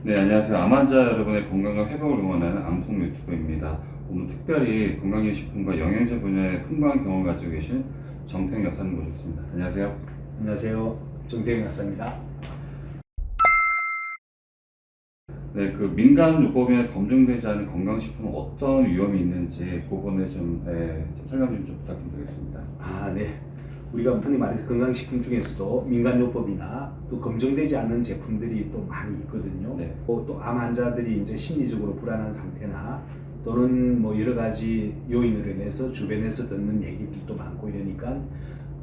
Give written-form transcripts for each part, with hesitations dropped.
네, 안녕하세요. 암 환자 여러분의 건강과 회복을 응원하는 암송 유튜버입니다. 오늘 특별히 건강기능식품과 영양제 분야의 풍부한 경험을 가지고 계신 정태영 약사님 모셨습니다. 안녕하세요. 안녕하세요. 정태영 약사입니다. 네, 그 민간요법에 검증되지 않은 건강식품은 어떤 위험이 있는지 그 부분에 좀 설명 좀 부탁드리겠습니다. 네. 우리가 흔히 말해서 건강식품 중에서도 민간요법이나 또 검증되지 않은 제품들이 또 많이 있거든요. 네. 또 암 환자들이 이제 심리적으로 불안한 상태나 또는 뭐 여러 가지 요인으로 인해서 주변에서 듣는 얘기들도 많고 이러니까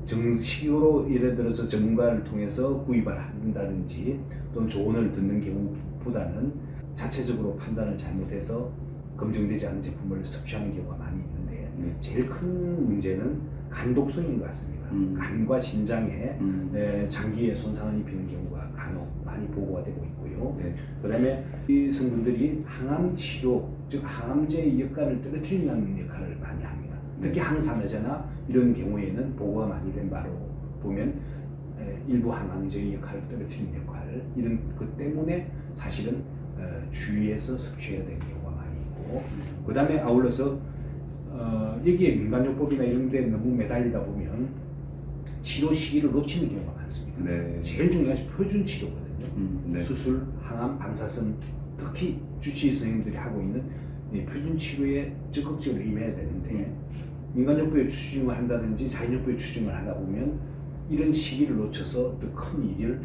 정식으로 예를 들어서 전문가를 통해서 구입을 한다든지 또는 조언을 듣는 경우보다는 자체적으로 판단을 잘못해서 검증되지 않은 제품을 섭취하는 경우가 많이 있는데 제일 큰 문제는 간 독성인 것 같습니다. 간과 신장에 장기에 손상을 입히는 경우가 간혹 많이 보고가 되고 있고요. 네. 그 다음에 이 성분들이 항암 치료, 즉 항암제의 역할을 떨어뜨리는 역할을 많이 합니다. 특히 항산화제나 이런 경우에는 보고가 많이 된 바로 보면 일부 항암제의 역할을 떨어뜨리는 역할, 이런 것 때문에 사실은 주의해서 섭취해야 되는 경우가 많이 있고, 그 다음에 아울러서 여기에 민간요법이나 이런 데 너무 매달리다 보면 치료 시기를 놓치는 경우가 많습니다. 네. 제일 중요한 것이 표준 치료거든요. 네. 수술, 항암, 방사선, 특히 주치의 선생님들이 하고 있는 표준 치료에 적극적으로 임해야 되는데 민간요법에 추징을 한다든지 자연요법에 추징을 하다 보면 이런 시기를 놓쳐서 더 큰 일을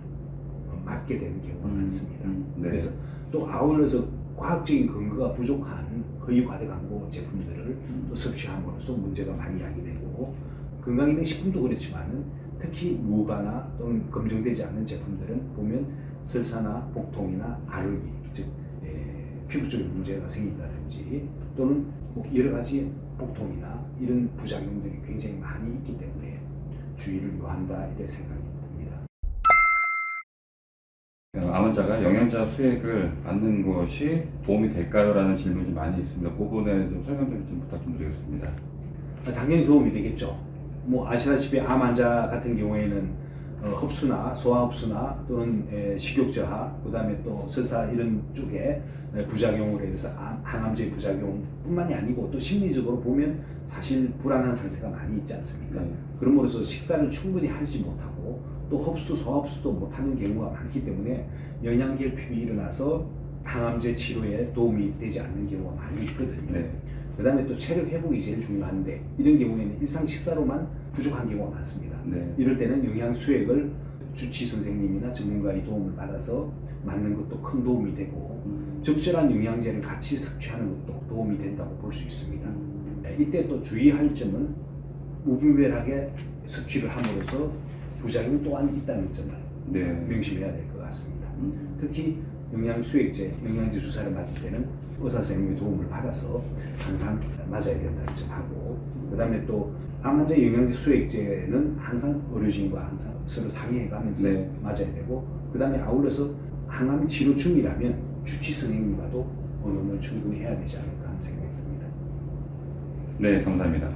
맡게 되는 경우가 많습니다. 네. 그래서 또 아울러서 과학적인 근거가 부족한 허위 과대 광고 제품들을 또 섭취함으로써 문제가 많이 야기되고, 건강기능식품도 그렇지만은 특히 무가나 또는 검증되지 않는 제품들은 보면 설사나 복통이나 알레르기, 즉 피부 쪽에 문제가 생긴다든지 또는 뭐 여러 가지 복통이나 이런 부작용들이 굉장히 많이 있기 때문에 주의를 요한다, 이런 생각이 듭니다. 암 환자가 영양제 수액을 받는 것이 도움이 될까요? 라는 질문이 좀 많이 있습니다. 그 부분에 좀 설명 좀 부탁 좀 드리겠습니다. 당연히 도움이 되겠죠. 뭐 아시다시피 암 환자 같은 경우에는 흡수나 소화 흡수나 또는 식욕 저하, 그 다음에 또 설사 이런 쪽에 부작용으로 해서 항암제 부작용뿐만이 아니고 또 심리적으로 보면 사실 불안한 상태가 많이 있지 않습니까? 그럼으로써 식사를 충분히 하지 못하고 또 흡수, 소화 흡수도 못하는 경우가 많기 때문에 영양결핍이 일어나서 항암제 치료에 도움이 되지 않는 경우가 많이 있거든요. 그 다음에 또 체력 회복이 제일 중요한데 이런 경우에는 일상 식사로만 부족한 경우가 많습니다. 이럴 때는 영양 수액을 주치 선생님이나 전문가의 도움을 받아서 맞는 것도 큰 도움이 되고 적절한 영양제를 같이 섭취하는 것도 도움이 된다고 볼 수 있습니다. 이때 또 주의할 점은 무분별하게 섭취를 함으로써 부작용 또한 있다는 점을 명심해야 될 것 같습니다. 특히 영양수액제, 영양제 주사를 맞을 때는 의사 선생님의 도움을 받아서 항상 맞아야 된다는 점하고, 그 다음에 또 암 환자 영양제 수액제는 항상 의료진과 항상 서로 상의해가면서 맞아야 되고, 그 다음에 아울러서 항암 치료 중이라면 주치 선생님과도 의논을 충분히 해야 되지 않을까 하는 생각이 듭니다. 네, 감사합니다.